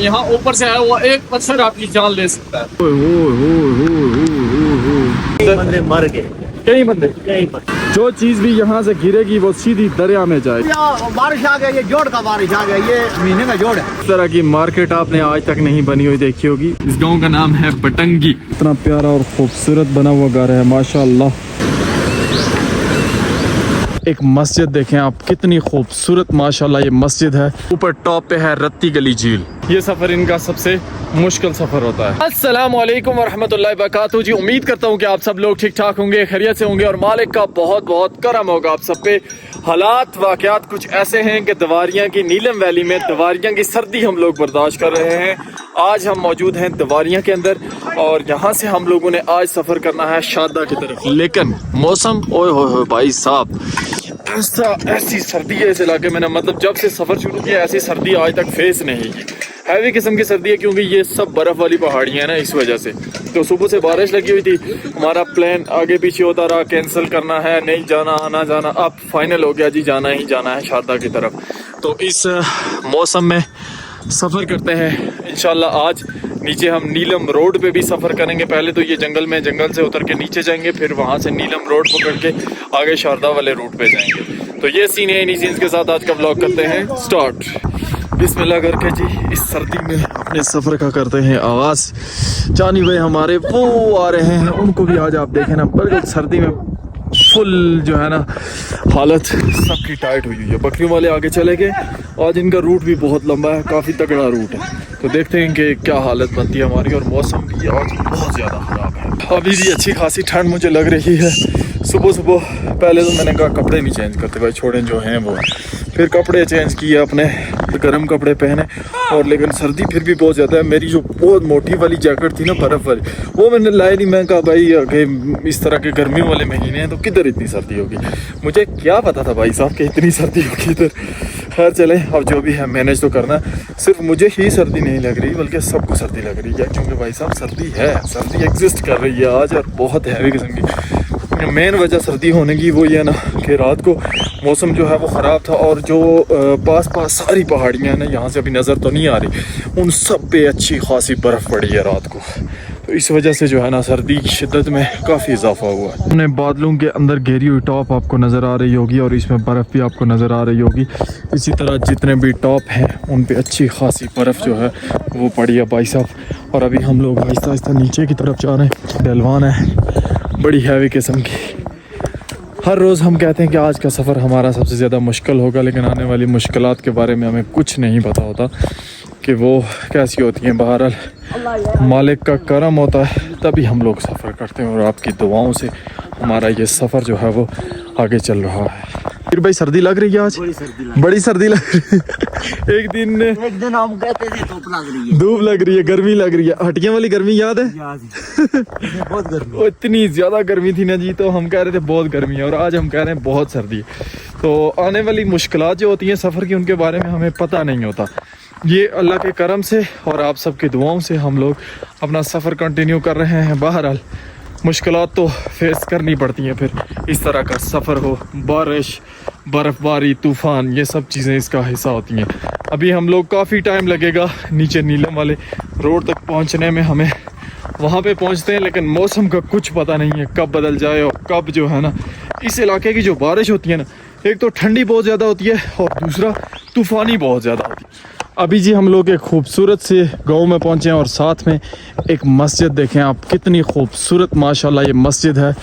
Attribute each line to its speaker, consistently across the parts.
Speaker 1: यहाँ ऊपर से आया हुआ एक पत्थर आपकी जान ले सकता है।
Speaker 2: बंदे मर गए,
Speaker 1: कई बंदे,
Speaker 2: कई बंदे।
Speaker 1: जो चीज भी यहाँ से गिरेगी वो सीधी दरिया में जाएगी।
Speaker 2: बारिश आ गई, ये जोड़ का बारिश आ गई, ये महीने का जोड़ है।
Speaker 1: इस तरह की मार्केट आपने आज तक नहीं बनी हुई देखी होगी। इस गांव का नाम है बटंगी। इतना प्यारा और खूबसूरत बना हुआ घर है माशाल्लाह। एक मस्जिद देखें आप, कितनी खूबसूरत माशाल्लाह ये मस्जिद है। ऊपर टॉप पे है रत्ती गली झील। ये सफर इनका सबसे मुश्किल सफर होता है। अस्सलाम वालेकुम वरहमतुल्लाहि वबरकातुहू जी, उम्मीद करता हूँ कि आप सब लोग ठीक ठाक होंगे, खैरियत से होंगे और मालिक का बहुत बहुत करम होगा आप सब पे। हालात वाकयात कुछ ऐसे हैं कि दवारियाँ की नीलम वैली में दवारियाँ की सर्दी हम लोग बर्दाश्त कर रहे हैं। आज हम मौजूद हैं दवारियाँ के अंदर और यहाँ से हम लोगों ने आज सफ़र करना है शारदा की तरफ। लेकिन मौसम ओए होए भाई साहब, ऐसी सर्दी है इस इलाके में ना, मतलब जब से सफ़र शुरू किया ऐसी सर्दी आज तक फेस नहीं की। हैवी किस्म की सर्दी है क्योंकि ये सब बर्फ़ वाली पहाड़ियाँ हैं ना, इस वजह से। तो सुबह से बारिश लगी हुई थी, हमारा प्लान आगे पीछे होता रहा, कैंसिल करना है, नहीं जाना, आना जाना। अब फाइनल हो गया जी, जाना ही जाना है शारदा की तरफ। तो इस मौसम में सफ़र करते हैं इंशाल्लाह। आज नीचे हम नीलम रोड पे भी सफ़र करेंगे। पहले तो ये जंगल में, जंगल से उतर के नीचे जाएंगे, फिर वहाँ से नीलम रोड पकड़ के आगे शारदा वाले रूट पे जाएंगे। तो ये सीन है, इन्हीं सीन्स के साथ आज का व्लॉग करते हैं स्टार्ट। बिस्मिल्लाह करके जी इस सर्दी में अपने सफ़र का करते हैं आगाज़। जानी भाई हमारे वो आ रहे हैं, उनको भी आज आप देखें ना, बल्कि सर्दी में फुल जो है ना हालत सबकी टाइट हुई है। बकरियों वाले आगे चले गए। आज इनका रूट भी बहुत लंबा है, काफ़ी तगड़ा रूट है। तो देखते हैं कि क्या हालत बनती है हमारी। और मौसम भी आज बहुत ज़्यादा ख़राब है। अभी भी अच्छी खासी ठंड मुझे लग रही है। सुबह सुबह पहले तो मैंने कहा कपड़े नहीं चेंज करते भाई, छोड़ें जो हैं वो। फिर कपड़े चेंज किए अपने, गर्म कपड़े पहने। और लेकिन सर्दी फिर भी बहुत ज़्यादा है। मेरी जो बहुत मोटी वाली जैकेट थी ना, बर्फ़ वाली, वो मैंने लाई नहीं। मैं कहा भाई कि इस तरह के गर्मियों वाले महीने हैं तो किधर इतनी सर्दी होगी। मुझे क्या पता था भाई साहब कि इतनी सर्दी होगी इधर। खैर चले, अब जो भी है मैनेज तो करना। सिर्फ मुझे ही सर्दी नहीं लग रही बल्कि सबको सर्दी लग रही है, क्योंकि भाई साहब सर्दी है, सर्दी एग्जिस्ट कर रही है आज और बहुत हैवी किस्म की। मेन वजह सर्दी होने की वो ये है ना कि रात को मौसम जो है वो ख़राब था और जो पास पास सारी पहाड़ियाँ हैं ना, यहाँ से अभी नज़र तो नहीं आ रही, उन सब पे अच्छी खासी बर्फ़ पड़ी है रात को। तो इस वजह से जो है ना सर्दी की शिद्दत में काफ़ी इजाफा हुआ है। हमने बादलों के अंदर घेरी हुई टॉप आपको नज़र आ रही होगी और इसमें बर्फ़ भी आपको नज़र आ रही होगी। इसी तरह जितने भी टॉप हैं उन पे अच्छी खासी बर्फ़ जो है वो पड़ी है भाई साहब। और अभी हम लोग आहिस्ता आहिस्ता नीचे की तरफ जा रहे हैं। डलवान है बड़ी हैवी किस्म की। हर रोज़ हम कहते हैं कि आज का सफ़र हमारा सबसे ज़्यादा मुश्किल होगा, लेकिन आने वाली मुश्किलात के बारे में हमें कुछ नहीं पता होता कि वो कैसी होती हैं। बहरहाल मालिक का करम होता है तभी हम लोग सफ़र करते हैं और आपकी दुआओं से हमारा ये सफ़र जो है वो आगे चल रहा है। फिर भाई सर्दी लग रही है आज, बड़ी सर्दी लग रही है। एक दिन
Speaker 2: हम कहते थे धूप लग रही है,
Speaker 1: धूप लग रही है, गर्मी लग रही है। हटियां वाली गर्मी याद है?
Speaker 2: बहुत गर्मी।
Speaker 1: वो इतनी ज़्यादा गर्मी थी ना जी, तो हम कह रहे थे बहुत गर्मी है और आज हम कह रहे हैं बहुत सर्दी है। तो आने वाली मुश्किलात जो होती हैं सफ़र की, उनके बारे में हमें पता नहीं होता। ये अल्लाह के करम से और आप सबकी दुआओं से हम लोग अपना सफ़र कंटिन्यू कर रहे हैं। बहरहाल मुश्किलात तो फेस करनी पड़ती हैं, फिर इस तरह का सफ़र हो, बारिश, बर्फ़बारी, तूफ़ान, ये सब चीज़ें इसका हिस्सा होती हैं। अभी हम लोग काफ़ी टाइम लगेगा नीचे नीलम वाले रोड तक पहुंचने में। हमें वहां पे पहुंचते हैं, लेकिन मौसम का कुछ पता नहीं है कब बदल जाए और कब जो है ना इस इलाके की जो बारिश होती है ना, एक तो ठंडी बहुत ज़्यादा होती है और दूसरा तूफ़ानी बहुत ज़्यादा होती है। अभी जी हम लोग एक खूबसूरत से गांव में पहुंचे हैं और साथ में एक मस्जिद देखें आप, कितनी खूबसूरत माशाल्लाह ये मस्जिद है।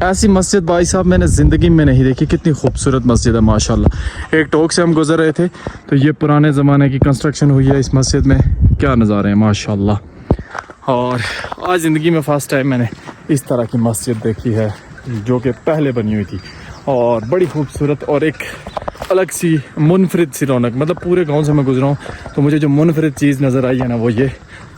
Speaker 1: ऐसी मस्जिद भाई साहब मैंने ज़िंदगी में नहीं देखी, कितनी खूबसूरत मस्जिद है माशाल्लाह। एक टोक से हम गुजर रहे थे तो ये पुराने ज़माने की कंस्ट्रक्शन हुई है इस मस्जिद में, क्या नज़ारे हैं माशाल्लाह। और आज ज़िंदगी में फ़र्स्ट टाइम मैंने इस तरह की मस्जिद देखी है जो कि पहले बनी हुई थी और बड़ी खूबसूरत और एक अलग सी मुनफरिद सी रौनक। मतलब पूरे गांव से मैं गुजरा हूँ तो मुझे जो मुनफरिद चीज़ नज़र आई है ना वो ये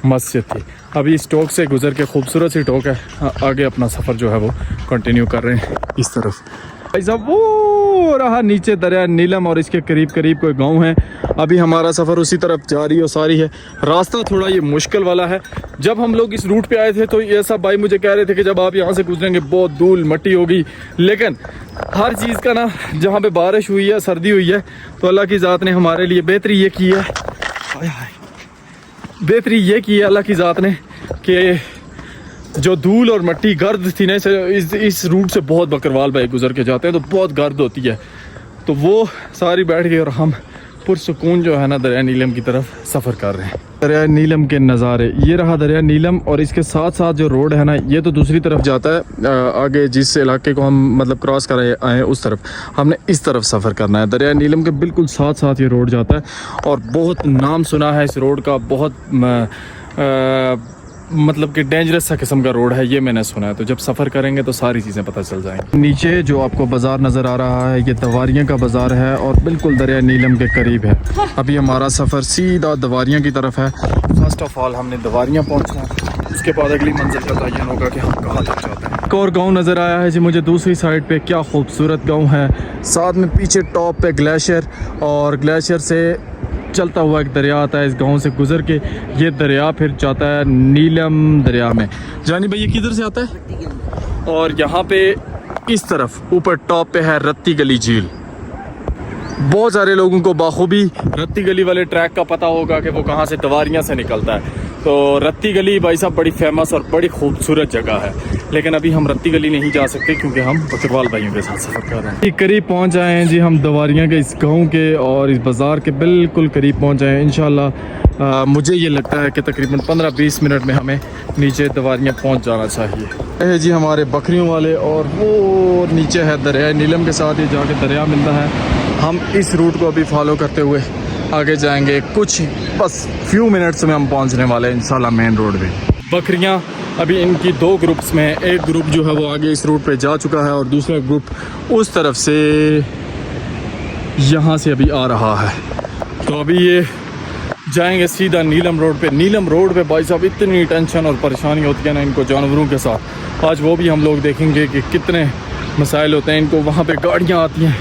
Speaker 1: मस्जिद थी। अभी इस टोक से गुजर के, खूबसूरत सी टोक है, आगे अपना सफ़र जो है वो कंटिन्यू कर रहे हैं इस तरफ। भाई साहब वो रहा नीचे दरिया नीलम और इसके करीब करीब कोई गांव है। अभी हमारा सफ़र उसी तरफ जारी और सारी है। रास्ता थोड़ा ये मुश्किल वाला है। जब हम लोग इस रूट पे आए थे तो ये सब भाई मुझे कह रहे थे कि जब आप यहाँ से गुजरेंगे बहुत धूल मट्टी होगी, लेकिन हर चीज़ का ना, जहाँ पे बारिश हुई है, सर्दी हुई है, तो अल्लाह की ज़ात ने हमारे लिए बेहतरी ये की है। बेहतरी ये की है अल्लाह की ज़ात ने कि जो धूल और मिट्टी गर्द थी ना, इस रूट से बहुत बकरवाल भाई गुजर के जाते हैं तो बहुत गर्द होती है, तो वो सारी बैठ गई और हम पुरसुकून जो है ना दरिया नीलम की तरफ सफ़र कर रहे हैं। दरिया नीलम के नज़ारे, ये रहा दरिया नीलम और इसके साथ साथ जो रोड है ना ये तो दूसरी तरफ जाता है, आगे जिस इलाके को हम मतलब क्रॉस कर आए हैं उस तरफ, हमने इस तरफ सफ़र करना है। दरिया नीलम के बिल्कुल साथ साथ ये रोड जाता है और बहुत नाम सुना है इस रोड का, बहुत मतलब कि डेंजरस सा किस्म का रोड है ये मैंने सुना है, तो जब सफ़र करेंगे तो सारी चीज़ें पता चल जाएंगी। नीचे जो आपको बाज़ार नज़र आ रहा है ये दवारियाँ का बाज़ार है और बिल्कुल दरिया नीलम के करीब है। अभी हमारा सफ़र सीधा दवारियाँ की तरफ है। फर्स्ट ऑफ ऑल हमने दवारियाँ पहुँचना है, उसके बाद अगली मंजिल का तयन होगा कि हम कहाँ तक जाते हैं। एक और गाँव नज़र आया है जी मुझे दूसरी साइड पर, क्या खूबसूरत गाँव है। साथ में पीछे टॉप पे ग्लेशियर और ग्लेशियर से चलता हुआ एक दरिया आता है, इस गांव से गुजर के ये दरिया फिर जाता है नीलम दरिया में। जानी भाई ये किधर से आता है? और यहाँ पे इस तरफ ऊपर टॉप पे है रत्ती गली झील। बहुत सारे लोगों को बाखूबी रत्ती गली वाले ट्रैक का पता होगा कि वो कहाँ से दवारियाँ से निकलता है, तो रत्ती गली भाई साहब बड़ी फेमस और बड़ी खूबसूरत जगह है, लेकिन अभी हम रत्ती गली नहीं जा सकते क्योंकि हम बकरवाल भाइयों के साथ सफ़र कर रहे हैं। करीब पहुंच आए हैं जी हम दवारियाँ के इस गांव के और इस बाज़ार के बिल्कुल करीब पहुंच आए हैं। इंशाल्लाह मुझे ये लगता है कि तकरीबन 15-20 मिनट में हमें नीचे दवारियाँ पहुंच जाना चाहिए। ये जी हमारे बकरियों वाले और वो नीचे है दरिया नीलम के साथ ही जाके दरिया मिलता है। हम इस रूट को अभी फॉलो करते हुए आगे जाएंगे, कुछ बस फ्यू मिनट्स में हम पहुंचने वाले हैं इंशाल्लाह मेन रोड पे। बकरियां अभी इनकी दो ग्रुप्स में, एक ग्रुप जो है वो आगे इस रूट पे जा चुका है और दूसरा ग्रुप उस तरफ से यहाँ से अभी आ रहा है। तो अभी ये जाएंगे सीधा नीलम रोड पे। नीलम रोड पे भाई साहब इतनी टेंशन और परेशानी होती है ना इनको जानवरों के साथ, आज वो भी हम लोग देखेंगे कि कितने मसाइल होते हैं इनको। वहाँ पे गाड़ियाँ आती हैं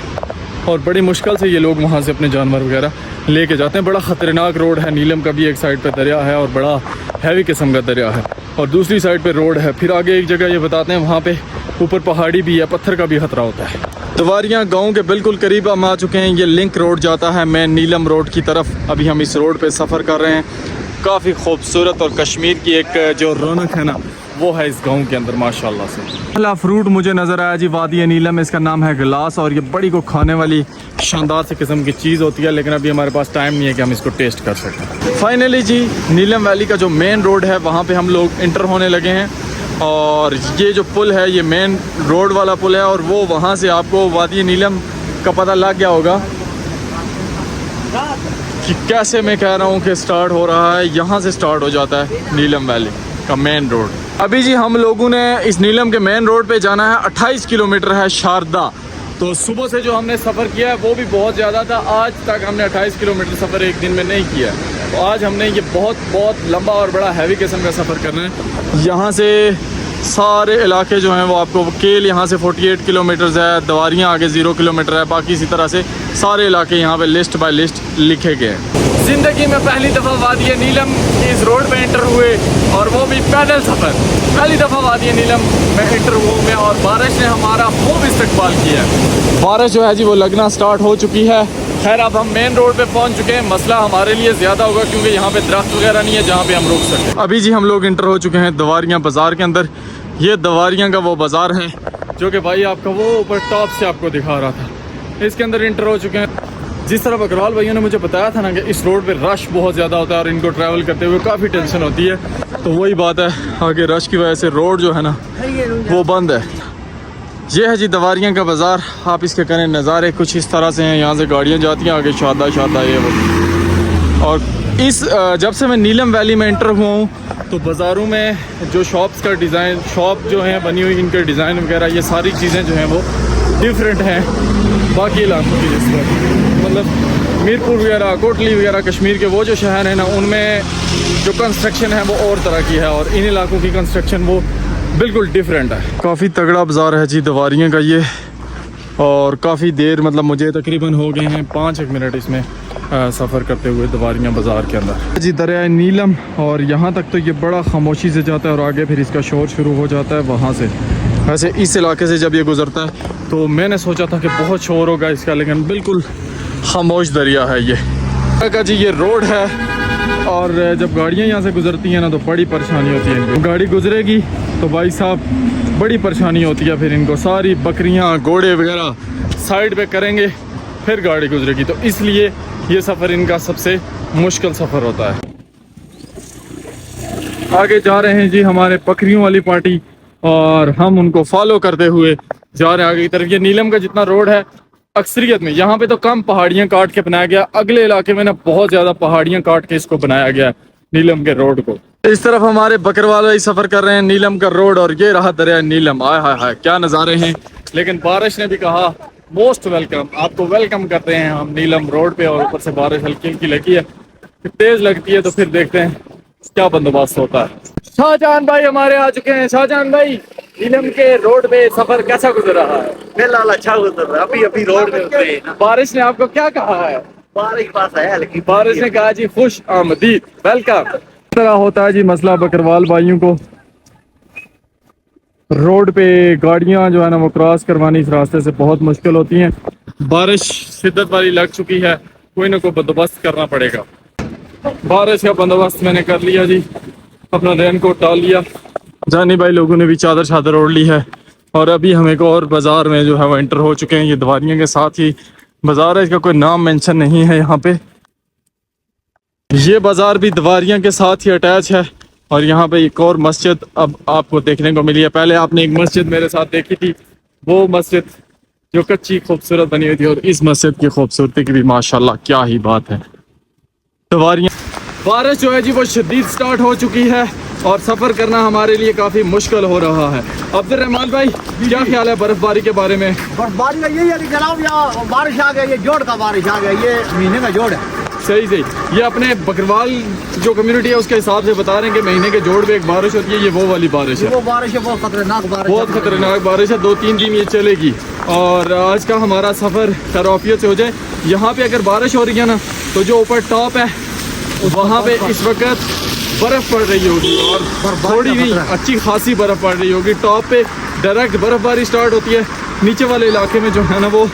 Speaker 1: और बड़ी मुश्किल से ये लोग वहाँ से अपने जानवर वगैरह लेके जाते हैं। बड़ा ख़तरनाक रोड है, नीलम का भी एक साइड पे दरिया है और बड़ा हैवी किस्म का दरिया है और दूसरी साइड पे रोड है। फिर आगे एक जगह ये बताते हैं वहाँ पे ऊपर पहाड़ी भी है, पत्थर का भी खतरा होता है। दवारियाँ गांव के बिल्कुल करीब हम आ चुके हैं। ये लिंक रोड जाता है मेन नीलम रोड की तरफ। अभी हम इस रोड पे सफ़र कर रहे हैं। काफ़ी खूबसूरत और कश्मीर की एक जो रौनक है ना वो है इस गांव के अंदर माशाल्लाह से। पहला फ्रूट मुझे नज़र आया जी वादी नीलम, इसका नाम है गिलास और ये बड़ी को खाने वाली शानदार से किस्म की चीज़ होती है, लेकिन अभी हमारे पास टाइम नहीं है कि हम इसको टेस्ट कर सकें। फाइनली जी नीलम वैली का जो मेन रोड है वहाँ पे हम लोग इंटर होने लगे हैं और ये जो पुल है ये मेन रोड वाला पुल है और वो वहाँ से आपको वादी नीलम का पता लग गया होगा कि कैसे मैं कह रहा हूँ कि स्टार्ट हो रहा है। यहाँ से स्टार्ट हो जाता है नीलम वैली का मेन रोड। अभी जी हम लोगों ने इस नीलम के मेन रोड पे जाना है। 28 किलोमीटर है शारदा। तो सुबह से जो हमने सफ़र किया है वो भी बहुत ज़्यादा था। आज तक हमने 28 किलोमीटर सफ़र एक दिन में नहीं किया, तो आज हमने ये बहुत लंबा और बड़ा हैवी किस्म का सफ़र करना है। यहाँ से सारे इलाके जो हैं वो आपको केल यहाँ से 48 किलोमीटर्स है, दवारियाँ आगे 0 किलोमीटर है, बाकी इसी तरह से सारे इलाके यहाँ पे लिस्ट बाय लिस्ट लिखे गए हैं। ज़िंदगी में पहली दफ़ा वादी नीलम इस रोड पे एंटर हुए और वो भी पैदल सफ़र। पहली दफ़ा वादी नीलम में एंटर हुए में और बारिश ने हमारा खूब इस्तकबाल किया। बारिश जो है जी वो लगना स्टार्ट हो चुकी है। खैर अब हम मेन रोड पे पहुंच चुके हैं। मसला हमारे लिए ज़्यादा होगा क्योंकि यहाँ पे दरख्त वगैरह नहीं है जहाँ पे हम रुक सकें। अभी जी हम लोग इंटर हो चुके हैं दवारियाँ बाज़ार के अंदर। ये दवारियाँ का वो बाज़ार है जो कि भाई आपका वो ऊपर टॉप से आपको दिखा रहा था। इसके अंदर इंटर हो चुके हैं। जिस तरह बकरवाल भाइयों ने मुझे बताया था ना कि इस रोड पे रश बहुत ज़्यादा होता है और इनको ट्रैवल करते हुए काफ़ी टेंशन होती है, तो वही बात है, आगे रश की वजह से रोड जो है ना वो बंद है। ये है जी दवारियाँ का बाज़ार। आप इसके करें नज़ारे कुछ इस तरह से हैं। यहाँ से गाड़ियाँ जाती हैं आगे शादा ये वो। और इस जब से मैं नीलम वैली में एंटर हुआ हूँ तो बाज़ारों में जो शॉप्स का डिज़ाइन, शॉप जो हैं बनी हुई, इनके डिज़ाइन वगैरह ये सारी चीज़ें जो हैं वो डिफरेंट हैं बाकी इलाकों की। जिस तरह मतलब मीरपुर वगैरह, कोटली वगैरह कश्मीर के वो जो शहर हैं ना उनमें जो कंस्ट्रक्शन है वो और तरह की है और इन इलाकों की कंस्ट्रक्शन वो बिल्कुल डिफरेंट है। काफ़ी तगड़ा बाज़ार है जी दवारियाँ का ये और काफ़ी देर मतलब मुझे तकरीबन हो गए हैं 5-1 मिनट इसमें सफ़र करते हुए दवारियाँ बाज़ार के अंदर जी। दरिया नीलम और यहाँ तक तो ये बड़ा खामोशी से जाता है और आगे फिर इसका शोर शुरू हो जाता है वहाँ से। वैसे इस इलाके से जब ये गुज़रता है तो मैंने सोचा था कि बहुत शोर होगा इसका, लेकिन बिल्कुल खामोश दरिया है ये। का जी ये रोड है और जब गाड़ियाँ यहाँ से गुजरती हैं ना तो बड़ी परेशानी होती है इनको। गाड़ी गुजरेगी तो भाई साहब बड़ी परेशानी होती है फिर इनको। सारी बकरियाँ घोड़े वगैरह साइड पे करेंगे फिर गाड़ी गुजरेगी, तो इसलिए ये सफ़र इनका सबसे मुश्किल सफ़र होता है। आगे जा रहे हैं जी हमारे बकरियों वाली पार्टी और हम उनको फॉलो करते हुए जा रहे हैं आगे की तरफ। ये नीलम का जितना रोड है अक्सरियत में यहाँ पे तो कम पहाड़ियाँ काट के बनाया गया, अगले इलाके में ना बहुत ज़्यादा पहाड़ियाँ काट के इसको बनाया गया नीलम के रोड को। इस तरफ हमारे बकरवाल भाई सफ़र कर रहे हैं नीलम का रोड और ये रहा दरिया नीलम। आय हाय हाय क्या नज़ारे हैं। लेकिन बारिश ने भी कहा मोस्ट वेलकम, आपको वेलकम करते हैं हम नीलम रोड पे। और ऊपर से बारिश हल्की हल्की लगी है, तेज़ लगती है तो फिर देखते हैं क्या बंदोबस्त होता है। शाहजहान भाई हमारे आ चुके हैं। शाहजहान भाई नीलम के रोड पे सफर कैसा गुजर रहा है?
Speaker 2: फिलहाल अच्छा गुजर रहा है, अभी अभी रोड में उतरे हैं ना।
Speaker 1: बारिश ने आपको क्या कहा है?
Speaker 2: बारिश पास है लेकिन
Speaker 1: बारिश ने कहा जी खुश आमदीद, वेलकम। इस तरह होता है जी मसला बकरवाल भाइयों को। रोड पे गाड़ियां जो है ना वो क्रॉस करवानी इस रास्ते से बहुत मुश्किल होती हैं। बारिश शिद्दत वाली लग चुकी है, कोई ना कोई बंदोबस्त करना पड़ेगा। बारिश का बंदोबस्त मैंने कर लिया जी, अपना रेन कोट डाल लिया। जानी भाई लोगों ने भी चादर चादर ओढ़ ली है और अभी हम एक और बाज़ार में जो है वो एंटर हो चुके हैं। ये दवारियाँ के साथ ही बाज़ार है, इसका कोई नाम मेंशन नहीं है यहाँ पे। ये बाज़ार भी दवारियाँ के साथ ही अटैच है और यहाँ पे एक और मस्जिद अब आपको देखने को मिली है। पहले आपने एक मस्जिद मेरे साथ देखी थी, वो मस्जिद जो कच्ची खूबसूरत बनी हुई थी, और इस मस्जिद की खूबसूरती की भी माशाल्लाह क्या ही बात है। दवारियाँ बारिश जो है जी वो शदीद स्टार्ट हो चुकी है और सफ़र करना हमारे लिए काफ़ी मुश्किल हो रहा है। अब्दुर्रहमान भाई क्या ख्याल है बर्फबारी के बारे में?
Speaker 2: बर्फबारी का यही है कि जनाब यहाँ बारिश आ गई, ये जोड़ का बारिश आ गया, ये महीने का जोड़ है।
Speaker 1: सही सही, ये अपने बकरवाल जो कम्युनिटी है उसके हिसाब से बता रहे हैं कि महीने के जोड़ में एक बारिश होती है, ये वो वाली बारिश है।
Speaker 2: वो बारिश है बहुत खतरनाक बारिश,
Speaker 1: बहुत खतरनाक बारिश है। 2-3 दिन ये चलेगी और आज का हमारा सफ़र खैरियत से हो जाए। यहाँ पे अगर बारिश हो रही है ना तो जो ऊपर टॉप है वहाँ पे इस वक्त बर्फ़ पड़ रही होगी और थोड़ी नहीं अच्छी खासी बर्फ़ पड़ रही होगी। टॉप पे डायरेक्ट बर्फबारी स्टार्ट होती है, नीचे वाले इलाके में जो है ना वो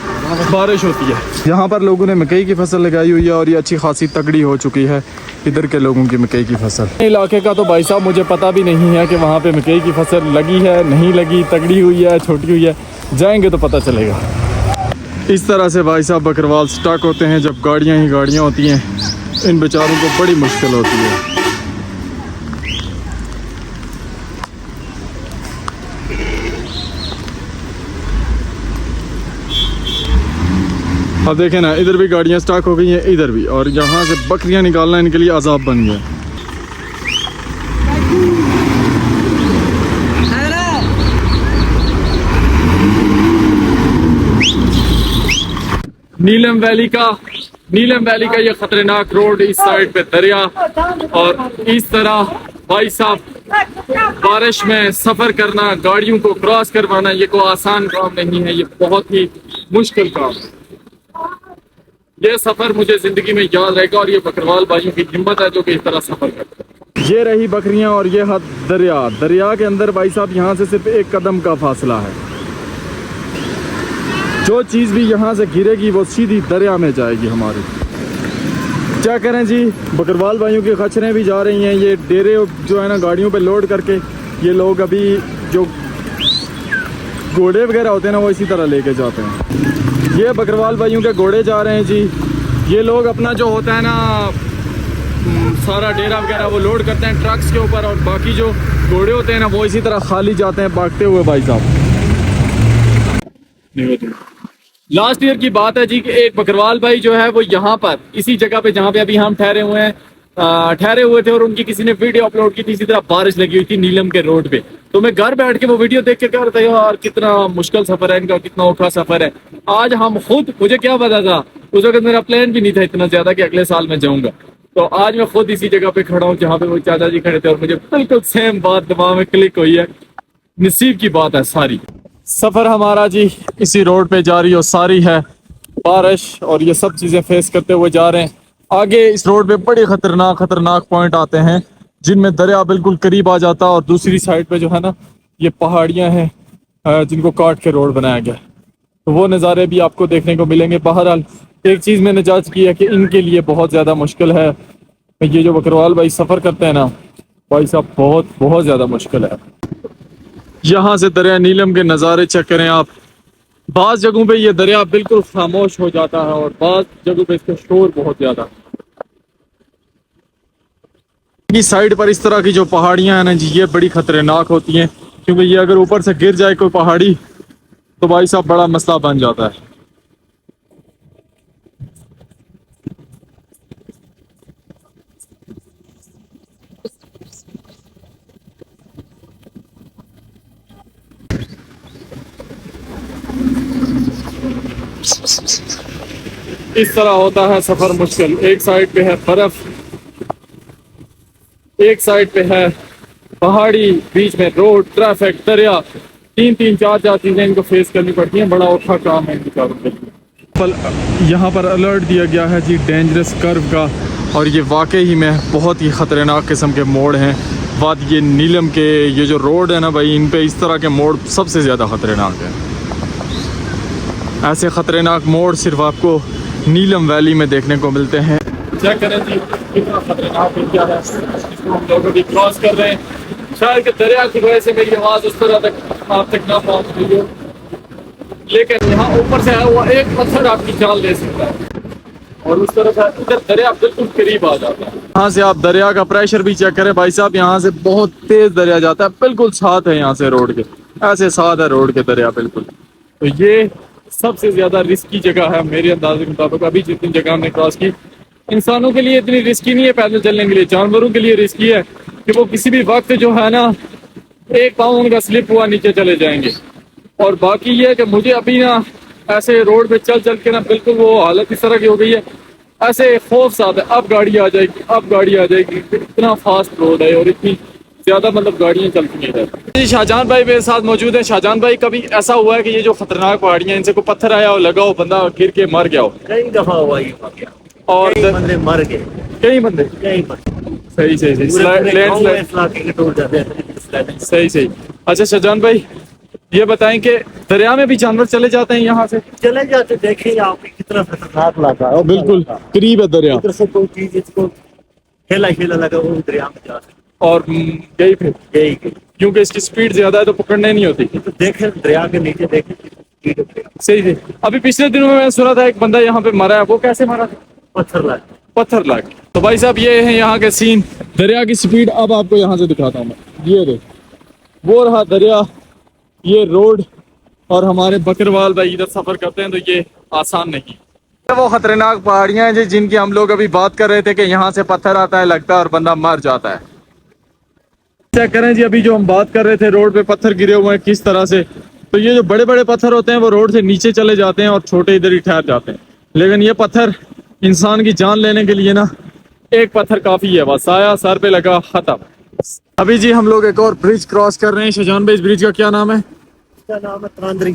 Speaker 1: बारिश होती है। यहाँ पर लोगों ने मकई की फसल लगाई हुई है और ये अच्छी खासी तगड़ी हो चुकी है इधर के लोगों की मकई की फसल। इलाके का तो भाई साहब मुझे पता भी नहीं है कि वहाँ पे मकई की फसल लगी है नहीं लगी, तगड़ी हुई है छोटी हुई है, जाएंगे तो पता चलेगा। इस तरह से भाई साहब बकरवाल स्टक होते हैं जब गाड़ियाँ ही गाड़ियाँ होती हैं, इन बेचारों को बड़ी मुश्किल होती है। अब देखें ना इधर भी गाड़ियाँ स्टॉक हो गई हैं, इधर भी, और यहाँ से बकरियाँ निकालना इनके लिए अजाब बन गया। नीलम वैली का ये खतरनाक रोड, इस साइड पे दरिया और इस तरह भाई साहब बारिश में सफ़र करना, गाड़ियों को क्रॉस करवाना ये कोई आसान काम नहीं है, ये बहुत ही मुश्किल काम है। ये सफ़र मुझे ज़िंदगी में याद रहेगा और ये बकरवाल भाइयों की हिम्मत है जो कि इस तरह सफ़र करते हैं। ये रही बकरियां और ये हाथ दरिया के अंदर भाई साहब यहाँ से सिर्फ एक कदम का फासला है। जो चीज़ भी यहाँ से गिरेगी वो सीधी दरिया में जाएगी हमारी। क्या करें जी, बकरवाल भाइयों की खचरें भी जा रही हैं। ये डेरे जो है ना गाड़ियों पे लोड करके ये लोग अभी जो घोड़े वगैरह होते हैं ना वो इसी तरह लेके जाते हैं। ये बकरवाल भाइयों के घोड़े जा रहे हैं जी। ये लोग अपना जो होता है ना सारा डेरा वगैरह वो लोड करते हैं ट्रक्स के ऊपर, और बाकी जो घोड़े होते हैं ना वो इसी तरह खाली जाते हैं भागते हुए भाई साहब। लास्ट ईयर की बात है जी कि एक बकरवाल भाई जो है वो यहाँ पर इसी जगह पे जहाँ पे अभी हम ठहरे हुए थे और उनकी किसी ने वीडियो अपलोड की थी, इसी तरह बारिश लगी हुई थी नीलम के रोड पे। तो मैं घर बैठ के वो वीडियो देख के कह रहा था यार कितना मुश्किल सफर है इनका, कितना औखा सफर है। आज हम खुद, मुझे क्या पता था उस वक्त, मेरा प्लान भी नहीं था इतना ज्यादा कि अगले साल मैं जाऊंगा। तो आज मैं खुद इसी जगह पे खड़ा हूँ जहाँ पे वो चाचा जी खड़े थे और मुझे बिल्कुल सेम बात दिमाग में क्लिक हुई है। नसीब की बात है सारी। सफर हमारा जी इसी रोड पे जारी और सारी है बारिश और ये सब चीजें फेस करते हुए जा रहे हैं। आगे इस रोड पे बड़े खतरनाक पॉइंट आते हैं जिनमें दरिया बिल्कुल करीब आ जाता है और दूसरी साइड पे जो है ना ये पहाड़ियां हैं जिनको काट के रोड बनाया गया। तो वो नज़ारे भी आपको देखने को मिलेंगे। बहरहाल एक चीज़ मैंने जांच की है कि इनके लिए बहुत ज़्यादा मुश्किल है, ये जो बकरवाल भाई सफ़र करते हैं ना भाई साहब, बहुत बहुत ज़्यादा मुश्किल है। यहाँ से दरिया नीलम के नज़ारे चेक करें आप। बाज़ जगहों पे ये दरिया बिल्कुल खामोश हो जाता है और बाज़ जगहों पे इसका शोर बहुत ज़्यादा। की साइड पर इस तरह की जो पहाड़ियाँ हैं ना जी, ये बड़ी खतरनाक होती हैं, क्योंकि ये अगर ऊपर से गिर जाए कोई पहाड़ी तो भाई साहब बड़ा मसला बन जाता है। इस तरह होता है सफर मुश्किल। एक साइड पे है बर्फ, एक साइड पे है पहाड़ी, बीच में रोड, ट्रैफिक, दरिया, तीन तीन चार चार चीजें इनको फेस करनी पड़ती हैं। बड़ा औखा काम है इन बेचारों के लिए। यहाँ पर अलर्ट दिया गया है जी डेंजरस कर्व का, और ये वाकई ही में बहुत ही ख़तरनाक किस्म के मोड़ हैं। वादी नीलम के ये जो रोड है ना भाई, इन पे इस तरह के मोड़ सबसे ज़्यादा ख़तरनाक है। ऐसे ख़तरनाक मोड़ सिर्फ आपको नीलम वैली में देखने को मिलते हैं। चेक करें जी कितना खतरनाक एरिया है, इसको हम लोग अभी क्रॉस कर रहे हैं। शायद कि दरिया की वजह से मेरी आवाज़ उस तरह तक आप तक ना पहुंच रही हो, लेकिन यहाँ ऊपर से आया हुआ एक पत्थर आपकी जान ले सकता है, और उस तरह से इधर दरिया बिल्कुल करीब आ जाता है। यहाँ से आप दरिया का प्रेशर भी चेक करें भाई साहब, यहाँ से बहुत तेज दरिया जाता है, बिल्कुल साथ है यहाँ से रोड के, ऐसे साथ है रोड के दरिया बिल्कुल। तो ये सबसे ज्यादा रिस्की जगह है मेरे अंदाजे के मुताबिक। अभी जितनी जगह हमने क्रॉस की, इंसानों के लिए इतनी रिस्की नहीं है पैदल चलने के लिए, जानवरों के लिए रिस्की है कि वो किसी भी वक्त जो है ना एक पाँव उनका स्लिप हुआ नीचे चले जाएंगे। और बाकी ये है कि मुझे अभी ना ऐसे रोड पे चल चल के ना बिल्कुल वो हालत इस तरह की हो गई है, ऐसे खौफ साथ है अब गाड़ी आ जाएगी, अब गाड़ी आ जाएगी, इतना फास्ट रोड है और इतनी ज्यादा मतलब गाड़ियां चलती हैं। जी शाहजहान भाई मेरे साथ मौजूद है। शाहजहान भाई, कभी ऐसा हुआ है कि ये जो खतरनाक पहाड़ियां, इनसे कोई पत्थर आया हो, लगा हो, बंदा गिर के मर गया हो?
Speaker 2: कई दफा हुआ ये वाकया,
Speaker 1: और
Speaker 2: कई बंदे मर गए,
Speaker 1: कई बंदे
Speaker 2: कई बंदे
Speaker 1: सही सही सही
Speaker 2: लैंडस्लाइड।
Speaker 1: सही सही। अच्छा शाहजहान भाई ये बताएं कि दरिया में भी जानवर चले जाते हैं यहाँ से?
Speaker 2: चले जाते, देखिए आपकी कितना खतरनाक इलाका है,
Speaker 1: बिल्कुल करीब है दरिया,
Speaker 2: इधर से कोई चीज इसको खेला खेला लगा वो दरिया में जा सकती
Speaker 1: और गई फिर
Speaker 2: गई,
Speaker 1: क्योंकि इसकी स्पीड ज्यादा है तो पकड़ने नहीं होती।
Speaker 2: तो देखे दरिया के नीचे देखे स्पीड है।
Speaker 1: सही सही। अभी पिछले दिनों में मैंने सुना था एक बंदा यहाँ पे मरा है, वो कैसे मरा था? पत्थर लग। तो भाई साहब ये है यहाँ के सीन, दरिया की स्पीड अब आपको यहाँ से दिखाता हूँ मैं। ये देख, वो रहा दरिया, ये रोड, और हमारे बकरवाल भाई इधर सफर करते हैं तो ये आसान नहीं। वो खतरनाक पहाड़ियां हैं जिनकी हम लोग अभी बात कर रहे थे कि यहाँ से पत्थर आता है, लगता है और बंदा मर जाता है। चेक करें जी, अभी जो हम बात कर रहे थे रोड पे पत्थर गिरे हुए हैं किस तरह से, तो ये जो बड़े बड़े पत्थर होते हैं वो रोड से नीचे चले जाते हैं और छोटे इधर ही ठहर जाते हैं, लेकिन ये पत्थर इंसान की जान लेने के लिए ना एक पत्थर काफी है, बस आया सर पे लगा खत्म। अभी जी हम लोग एक और ब्रिज क्रॉस कर रहे हैं। शाहजहान भाई इस ब्रिज का क्या नाम है?
Speaker 2: इसका नाम है कांदरी।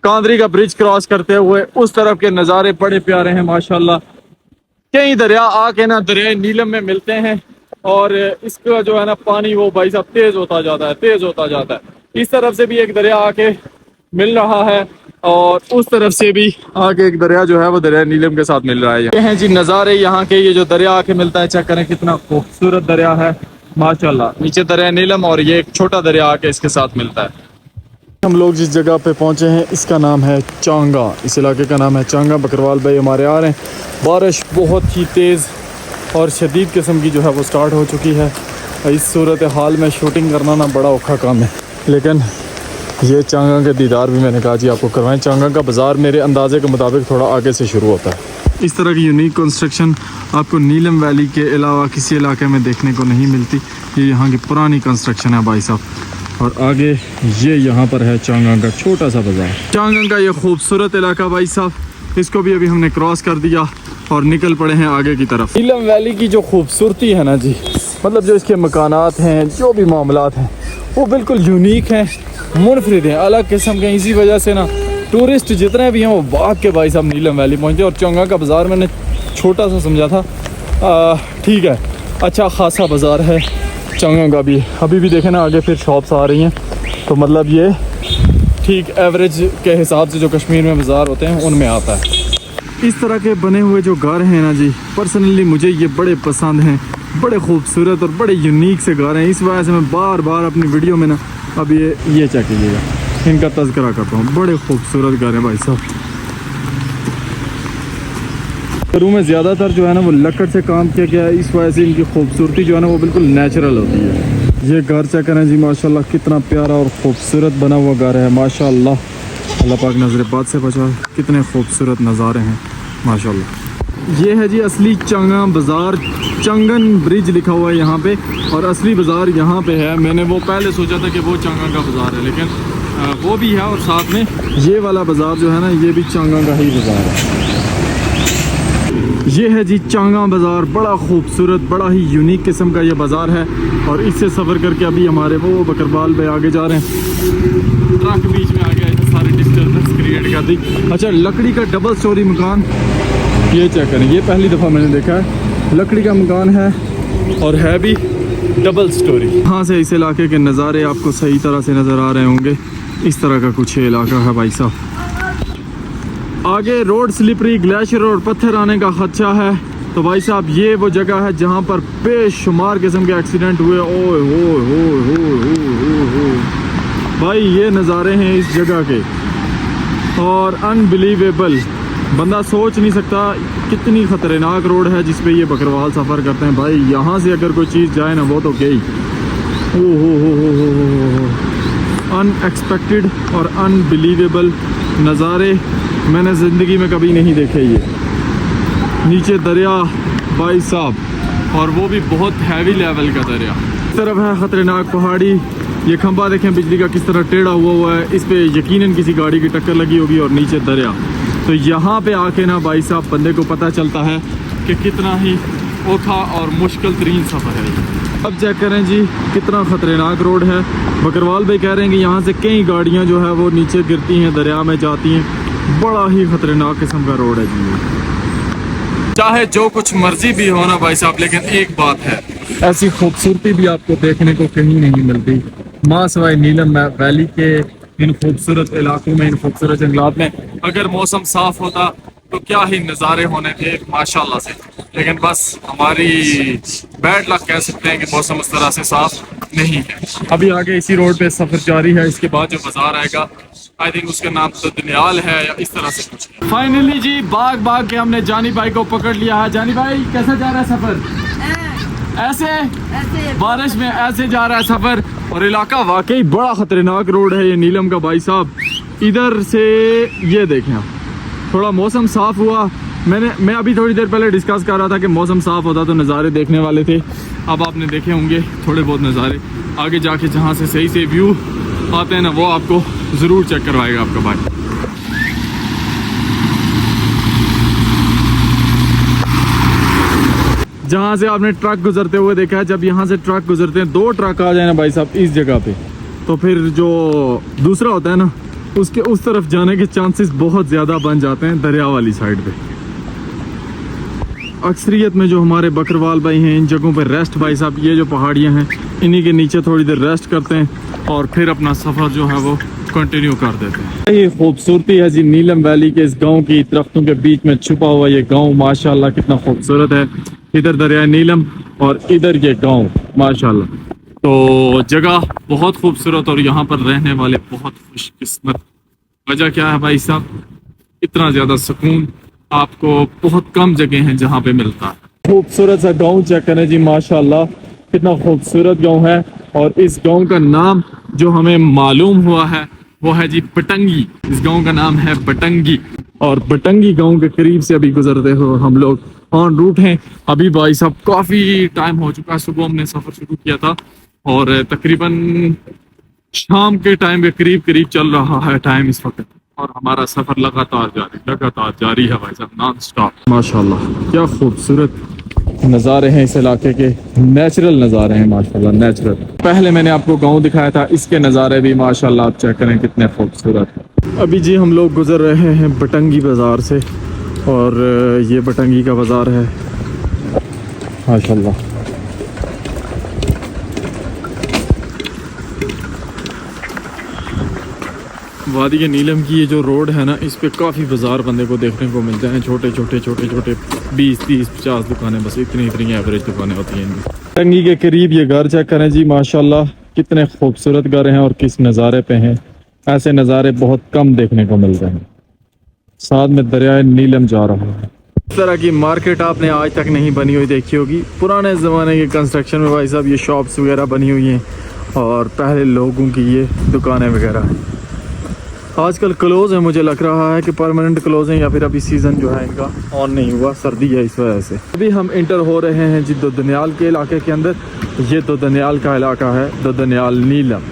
Speaker 1: कांदरी का ब्रिज क्रॉस करते हुए उस तरफ के नज़ारे बड़े प्यारे हैं माशाल्लाह। कई दरिया आके ना दरिया नीलम में मिलते हैं और इसका जो है ना पानी वो भाई साहब तेज होता जाता है, तेज होता जाता है। इस तरफ से भी एक दरिया आके मिल रहा है और उस तरफ से भी आगे एक दरिया जो है वो दरिया नीलम के साथ मिल रहा है। ये हैं जी नज़ारे यहाँ के, ये जो दरिया आके मिलता है, चेक करें कितना खूबसूरत दरिया है माशाल्लाह। नीचे दरिया नीलम और ये एक छोटा दरिया आके इसके साथ मिलता है। हम लोग जिस जगह पे पहुंचे हैं इसका नाम है चांगा, इस इलाके का नाम है चांगा। बकरवाल भाई हमारे आ रहे हैं। बारिश बहुत ही तेज़ और शदीद किस्म की जो है वो स्टार्ट हो चुकी है। इस सूरत हाल में शूटिंग करना ना बड़ा औखा काम है, लेकिन ये चांगा के दीदार भी मैंने कहा जी आपको करवाएं। चांगा का बाज़ार मेरे अंदाजे के मुताबिक थोड़ा आगे से शुरू होता है। इस तरह की यूनिक कंस्ट्रक्शन आपको नीलम वैली के अलावा किसी इलाके में देखने को नहीं मिलती। ये यहाँ की पुरानी कंस्ट्रक्शन है भाई साहब। और आगे ये यहाँ पर है चांगा का छोटा सा बाजार। चांगा का ये खूबसूरत इलाका भाई साहब, इसको भी अभी हमने क्रॉस कर दिया और निकल पड़े हैं आगे की तरफ। नीलम वैली की जो खूबसूरती है ना जी, मतलब जो इसके मकानात हैं, जो भी मामलात हैं, वो बिल्कुल यूनिक हैं, मुनफरिद हैं, अलग किस्म के। इसी वजह से ना टूरिस्ट जितने भी हैं वो भाग के भाई साहब नीलम वैली पहुँचे। और चांगा का बाज़ार मैंने छोटा सा समझा था, ठीक है अच्छा खासा बाज़ार है चांगा का भी। अभी भी देखें ना आगे फिर शॉप्स आ रही हैं, तो मतलब ये ठीक एवरेज के हिसाब से जो कश्मीर में बाज़ार होते हैं उनमें आता है। इस तरह के बने हुए जो घर हैं ना जी, पर्सनली मुझे ये बड़े पसंद हैं, बड़े खूबसूरत और बड़े यूनिक से घर हैं। इस वजह से मैं बार बार अपनी वीडियो में ना अब ये चेक कीजिएगा, इनका तज़किरा करता हूँ। बड़े खूबसूरत घर हैं भाई साहब। घरों में ज़्यादातर जो है ना वो लकड़ से काम किया गया है, इस वजह से इनकी खूबसूरती जो है ना वो बिल्कुल नेचुरल होती है। ये घर चेक करें जी, माशाल्लाह कितना प्यारा और ख़ूबसूरत बना हुआ घर है माशाल्लाह। अल्लाह पाक नज़र बात से बचाए, कितने खूबसूरत नज़ारे हैं माशाल्लाह। ये है जी असली चांगा बाज़ार, चंगन ब्रिज लिखा हुआ है यहाँ पे, और असली बाज़ार यहाँ पे है। मैंने वो पहले सोचा था कि वो चांगा का बाज़ार है, लेकिन वो भी है, और साथ में ये वाला बाज़ार जो है ना ये भी चांगा का ही बाज़ार है। ये है जी चांगा बाज़ार, बड़ा खूबसूरत, बड़ा ही यूनिक किस्म का ये बाज़ार है। और इससे सफ़र करके अभी हमारे वो बकरवाल पे आगे जा रहे हैं। ट्रक बीच में आ गया, इतने सारी डिस्टर्बेंस क्रिएट कर दी। अच्छा, लकड़ी का डबल स्टोरी मकान, ये चेक करें, ये पहली दफ़ा मैंने देखा है। लकड़ी का मकान है और है भी डबल स्टोरी। यहाँ से इस इलाके के नज़ारे आपको सही तरह से नज़र आ रहे होंगे। इस तरह का कुछ इलाका है भाई साहब। आगे रोड स्लिपरी, ग्लेशियर और पत्थर आने का खदशा है। तो भाई साहब ये वो जगह है जहाँ पर बेशुमार किस्म के एक्सीडेंट हुए। ओए हो भाई, ये नज़ारे हैं इस जगह के, और अनबिलीवेबल, बंदा सोच नहीं सकता कितनी ख़तरनाक रोड है जिस पे ये बकरवाल सफ़र करते हैं। भाई यहाँ से अगर कोई चीज़ जाए ना वो तो गई। हो अनएक्सपेक्टेड और अनबिलीवेबल नज़ारे मैंने ज़िंदगी में कभी नहीं देखे। ये नीचे दरिया भाई साहब, और वो भी बहुत हैवी लेवल का दरिया। इस तरफ है ख़तरनाक पहाड़ी। ये खंभा देखें बिजली का किस तरह टेढ़ा हुआ है, इस पे यकीनन किसी गाड़ी की टक्कर लगी होगी, और नीचे दरिया। तो यहाँ पे आके ना भाई साहब बंदे को पता चलता है कि कितना ही औखा और मुश्किल तरीन सफ़र है। अब चेक करें जी कितना ख़तरनाक रोड है। बकरवाल भाई कह रहे हैं कि यहाँ से कई गाड़ियाँ जो है वो नीचे गिरती हैं, दरिया में जाती हैं। बड़ा ही ख़तरनाक किस्म का रोड है जी। चाहे जो कुछ मर्जी भी हो ना भाई साहब, लेकिन एक बात है, ऐसी खूबसूरती भी आपको देखने को कहीं नहीं मिलती माँ सिवाय नीलम वैली के इन खूबसूरत इलाकों में, इन खूबसूरत जंगलात में। अगर मौसम साफ होता तो क्या ही नज़ारे होने थे माशाल्लाह से, लेकिन बस हमारी बैड लक कह सकते हैं कि मौसम उस तरह से साफ नहीं है। अभी आगे इसी रोड पे सफ़र जारी है। इसके बाद जो बाजार आएगा, आई थिंक उसका नाम तो दुनियाल है या इस तरह से कुछ। फाइनली जी भाग के हमने जानी भाई को पकड़ लिया है। जानी भाई कैसा जा रहा है सफ़र? ऐसे बारिश में ऐसे जा रहा है सफ़र, और इलाका वाकई बड़ा ख़तरनाक रोड है ये नीलम का भाई साहब। इधर से ये देखें आप, थोड़ा मौसम साफ़ हुआ। मैं अभी थोड़ी देर पहले डिस्कस कर रहा था कि मौसम साफ़ होता तो नज़ारे देखने वाले थे। अब आपने देखे होंगे थोड़े बहुत नज़ारे। आगे जाके जहाँ से सही से व्यू आते हैं ना वो आपको ज़रूर चेक करवाएगा आपका भाई। जहाँ से आपने ट्रक गुजरते हुए देखा है, जब यहाँ से ट्रक गुजरते हैं, 2 ट्रक आ जाए ना भाई साहब इस जगह पे, तो फिर जो दूसरा होता है ना उसके उस तरफ जाने के चांसेस बहुत ज़्यादा बन जाते हैं दरिया वाली साइड पे। अक्सरियत में जो हमारे बकरवाल भाई हैं इन जगहों पे रेस्ट, भाई साहब ये जो पहाड़ियाँ हैं इन्हीं के नीचे थोड़ी देर रेस्ट करते हैं और फिर अपना सफ़र जो है वो कंटिन्यू कर देते हैं। ये खूबसूरती है जी नीलम वैली के, इस गांव की दरख्तों के बीच में छुपा हुआ ये गांव माशाल्लाह कितना खूबसूरत है। इधर दरिया नीलम और इधर ये गांव माशाल्लाह। तो जगह बहुत खूबसूरत और यहाँ पर रहने वाले बहुत खुशकिस्मत। वजह क्या है भाई साहब, इतना ज़्यादा सुकून आपको बहुत कम जगह हैं जहाँ पे मिलता है। खूबसूरत सा गांव चेक करें जी माशाल्लाह, कितना खूबसूरत गांव है। और इस गांव का नाम जो हमें मालूम हुआ है वो है जी बटंगी। इस गांव का नाम है बटंगी, और बटंगी गांव के करीब से अभी गुजरते हो हम लोग ऑन रूट हैं। अभी भाई साहब काफ़ी टाइम हो चुका है, सुबह हमने सफ़र शुरू किया था और तकरीबन शाम के टाइम के करीब चल रहा है टाइम इस वक्त, और हमारा सफ़र लगातार जारी है भाई साहब, नॉन स्टॉप। माशाल्लाह क्या खूबसूरत नज़ारे हैं इस इलाके के, नेचुरल नज़ारे हैं माशाल्लाह, नेचुरल। पहले मैंने आपको गांव दिखाया था, इसके नज़ारे भी माशाल्लाह आप चेक करें कितने खूबसूरत। अभी जी हम लोग गुजर रहे हैं बटंगी बाज़ार से, और ये बटंगी का बाज़ार है माशाल्लाह। वादी के नीलम की ये जो रोड है ना, इस पे काफ़ी बाज़ार बंदे को देखने को मिलते हैं। छोटे छोटे 20, 30, 50 दुकानें, बस इतनी एवरेज दुकानें होती हैं इनकी। टंगी के करीब ये घर चेक करें जी, माशाल्लाह कितने खूबसूरत घर हैं और किस नज़ारे पे हैं। ऐसे नज़ारे बहुत कम देखने को मिलते हैं। साथ में दरिया नीलम जा रहा है। इस तरह की मार्केट आपने आज तक नहीं बनी हुई देखी होगी। पुराने ज़माने के कंस्ट्रक्शन में भाई साहब ये शॉप्स वगैरह बनी हुई हैं और पहले लोगों की ये दुकानें वगैरह हैं। आजकल क्लोज़ है, मुझे लग रहा है कि परमानेंट क्लोज़ हैं या फिर अभी सीज़न जो है इनका ऑन नहीं हुआ, सर्दी है इस वजह से। अभी हम इंटर हो रहे हैं जी दोदनियाल के इलाके के अंदर। ये दोदनियाल का इलाका है, दोदनियाल नीलम।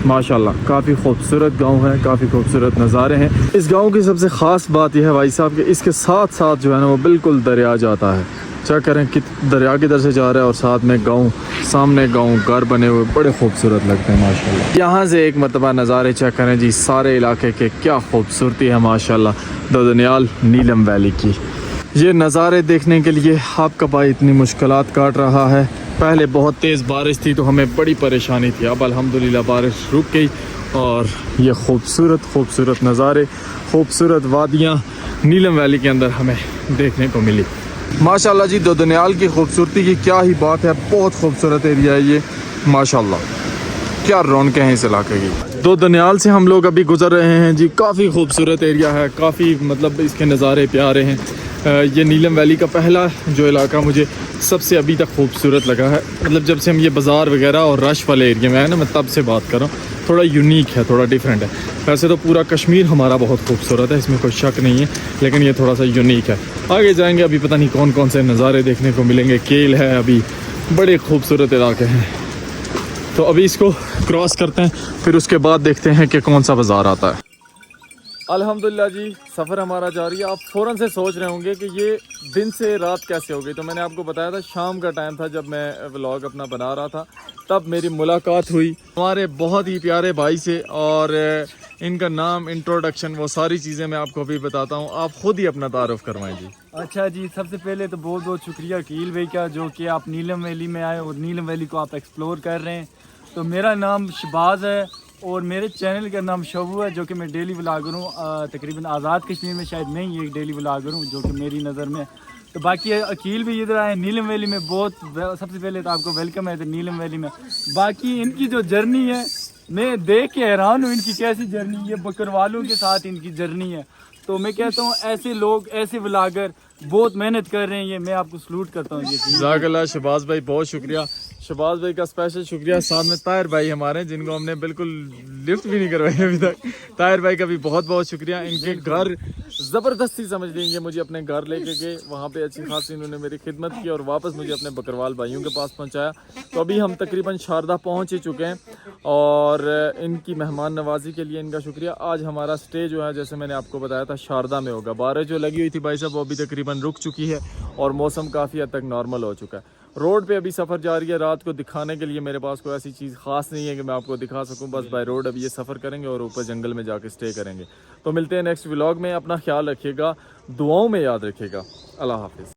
Speaker 1: माशाल्लाह काफ़ी खूबसूरत गांव है, काफ़ी खूबसूरत नज़ारे हैं। इस गांव की सबसे ख़ास बात यह है भाई साहब कि इसके साथ साथ जो है ना वो बिल्कुल दरिया जाता है। चेक करें कि दरिया किधर से जा रहा है और साथ में गांव, सामने गांव, घर बने हुए बड़े खूबसूरत लगते हैं माशाल्लाह। यहाँ से एक मरतबा नज़ारे चेक करें जी, सारे इलाके के क्या खूबसूरती है माशाल्लाह दोदनियाल नीलम वैली की। ये नज़ारे देखने के लिए आपका भाई इतनी मुश्किलात काट रहा है। पहले बहुत तेज़ बारिश थी तो हमें बड़ी परेशानी थी, अब अल्हम्दुलिल्लाह बारिश रुक गई और ये खूबसूरत नज़ारे, खूबसूरत वादियाँ नीलम वैली के अंदर हमें देखने को मिली। माशाल्लाह जी दोदनियाल की खूबसूरती की क्या ही बात है। बहुत खूबसूरत एरिया है ये माशाल्लाह, क्या रौनकें हैं इस इलाके की। दोदनियाल से हम लोग अभी गुजर रहे हैं जी, काफ़ी खूबसूरत एरिया है, काफ़ी मतलब इसके नज़ारे प्यारे हैं। ये नीलम वैली का पहला जो इलाका मुझे सबसे अभी तक खूबसूरत लगा है। मतलब जब से हम ये बाज़ार वगैरह और रश वाले एरिया में आए ना, मैं तब से बात कर रहा हूँ। थोड़ा यूनिक है, थोड़ा डिफरेंट है। वैसे तो पूरा कश्मीर हमारा बहुत खूबसूरत है, इसमें कोई शक नहीं है, लेकिन ये थोड़ा सा यूनिक है। आगे जाएंगे, अभी पता नहीं कौन कौन से नज़ारे देखने को मिलेंगे। केल है, अभी बड़े खूबसूरत इलाके हैं। तो अभी इसको क्रॉस करते हैं, फिर उसके बाद देखते हैं कि कौन सा बाज़ार आता है। अल्हम्दुलिल्लाह जी सफ़र हमारा जारी है। आप फ़ौरन से सोच रहे होंगे कि ये दिन से रात कैसे हो गई। तो मैंने आपको बताया था शाम का टाइम था, जब मैं व्लॉग अपना बना रहा था, तब मेरी मुलाकात हुई हमारे बहुत ही प्यारे भाई से। और इनका नाम, इंट्रोडक्शन, वो सारी चीज़ें मैं आपको अभी बताता हूँ। आप ख़ुद ही अपना तारुफ करवाएं जी।
Speaker 3: अच्छा जी, सबसे पहले तो बहुत बहुत शुक्रिया कील भाई का, जो कि आप नीलम वैली में आए और नीलम वैली को आप एक्सप्लोर कर रहे हैं। तो मेरा नाम शबाज है और मेरे चैनल का नाम शबू है, जो कि मैं डेली व्लॉगर हूँ। तकरीबन आज़ाद कश्मीर में शायद मैं ही एक डेली व्लॉगर हूँ जो कि मेरी नज़र में। तो बाकी अकील भी इधर आए नीलम वैली में। बहुत सबसे पहले तो आपको वेलकम है इधर नीलम वैली में। बाकी इनकी जो जर्नी है, मैं देख के हैरान हूँ इनकी कैसी जर्नी, ये बकरवालों के साथ इनकी जर्नी है। तो मैं कहता हूँ ऐसे लोग, ऐसे व्लॉगर बहुत मेहनत कर रहे हैं, ये मैं आपको सलूट करता हूँ।
Speaker 1: जज़ाकल्लाह शबाज भाई, बहुत शुक्रिया। शबाज भाई का स्पेशल शुक्रिया। साथ में ताहिर भाई हमारे, जिनको हमने बिल्कुल लिफ्ट भी नहीं करवाई अभी तक। ताहिर भाई का भी बहुत बहुत शुक्रिया। इनके घर ज़बरदस्ती समझ लीजिए मुझे अपने घर लेके गए, वहाँ पे अच्छी खासी इन्होंने मेरी खिदमत की और वापस मुझे अपने बकरवाल भाइयों के पास पहुँचाया। तो अभी हम तकरीबन शारदा पहुँच ही चुके हैं और इनकी मेहमान नवाजी के लिए इनका शुक्रिया। आज हमारा स्टे जो है, जैसे मैंने आपको बताया था, शारदा में होगा। बारिश जो लगी हुई थी भाई साहब वो अभी तकरीबन रुक चुकी है और मौसम काफ़ी हद तक नॉर्मल हो चुका है। रोड पे अभी सफ़र जारी है। रात को दिखाने के लिए मेरे पास कोई ऐसी चीज़ ख़ास नहीं है कि मैं आपको दिखा सकूं। बस बाय रोड अभी ये सफ़र करेंगे और ऊपर जंगल में जाके स्टे करेंगे। तो मिलते हैं नेक्स्ट व्लॉग में। अपना ख्याल रखिएगा, दुआओं में याद रखिएगा। अल्लाह हाफिज़।